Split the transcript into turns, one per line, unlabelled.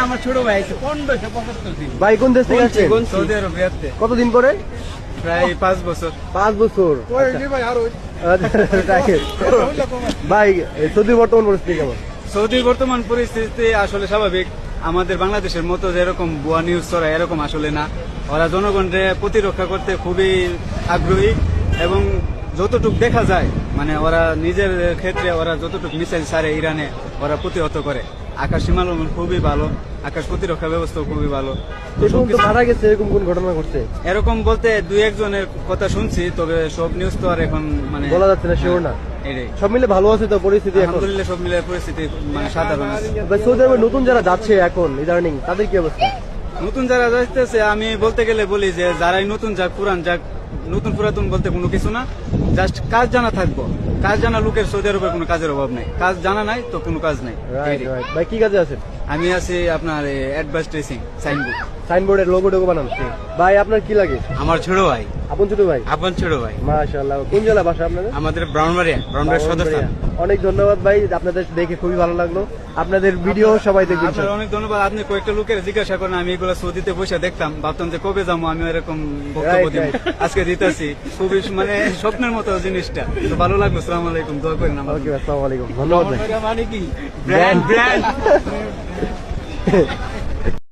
আমার ছোট ভাই আছে 1575 দিন।
ভাই কোন দেশ থেকে আসছেন?
সৌদি আরব বিয়াতে
কতদিন পরে?
প্রায় 5 বছর।
5 বছর। ভাই সৌদির বর্তমান পরিস্থিতি কেমন?
সৌদির বর্তমান পরিস্থিতি আসলে স্বাভাবিক। আমাদের বাংলাদেশের মতো যেরকম ভুয়া নিউজ ছড়ায় এরকম আসলে না। ওরা জনগণকে প্রতিরক্ষা করতে খুবই আগ্রহী এবং যতটুকু দেখা যায় মানে ওরা নিজের ক্ষেত্রে ওরা যতটুকু মিসাইল ছাড়ে ইরানে ওরা প্রতিহত করে। আকাশ সীমান্ত খুবই ভালো, আকাশ প্রতিরক্ষা ব্যবস্থাও খুবই ভালো।
এরকম তো মারা গেছে, এরকম কোন ঘটনা ঘটছে?
এরকম বলতে দুই একজনের কথা শুনছি, তবে সব নিউজ তো আর এখন মানে
বলা যাচ্ছে না, শিওর না।
এটাই।
সব মিলে ভালো আছে তো পরিস্থিতি এখন?
আলহামদুলিল্লাহ সব মিলে পরিস্থিতি মানে সাধারণ আছে।
ভাই সৌদি আরবে নতুন যারা যাচ্ছে এখন ইদানিং তাদের কি অবস্থা?
নতুন যারা যাইতেছে আমি বলতে গেলে বলি যে যারাই নতুন যাক পুরান যাক, নতুন পুরাতন বলতে কোনো কিছু না, জাস্ট কাজ জানা থাকবো। কাজ জানা লোকের সৌদি আরবে কোনো কাজের অভাব নাই। কাজ জানা নাই তো কোনো কাজ নাই।
Right right. ভাই কি কাজে আছেন?
আমি আছি আপনার অ্যাডভাইস ট্রেসিং সাইনবোর্ড।
সাইনবোর্ডের লোগো টোগো বানান? ভাই আপনার কি লাগে?
আমার ছোট ভাই।
আপন ছোট ভাই?
আপন ছোট ভাই।
মাশাআল্লাহ। কোন জেলা বাসা আপনাদের?
আমাদের ব্রাউনবাড়িয়া সদস্য।
অনেক ধন্যবাদ ভাই, আপনাদের দেখে খুবই ভালো লাগলো। আপনাদের ভিডিও সবাই দেখবেন।
আপনার অনেক ধন্যবাদ। আপনি কয়েকটা লোকের জিজ্ঞাসা করেন, আমি এগুলো সৌদিতে বসে দেখতাম, ভাবতাম যে কবে যাবো আমি এরকম বক্তব্য দিব। আজকে দিতেছি, খুবই মানে স্বপ্নের মতো জিনিসটা। তো ভালো লাগলো। আসসালামু আলাইকুম, দোয়া করেন আমার।
ওকে, আসসালামু আলাইকুম, ধন্যবাদ ভাই।
মানে কি ব্র্যান্ড ব্র্যান্ড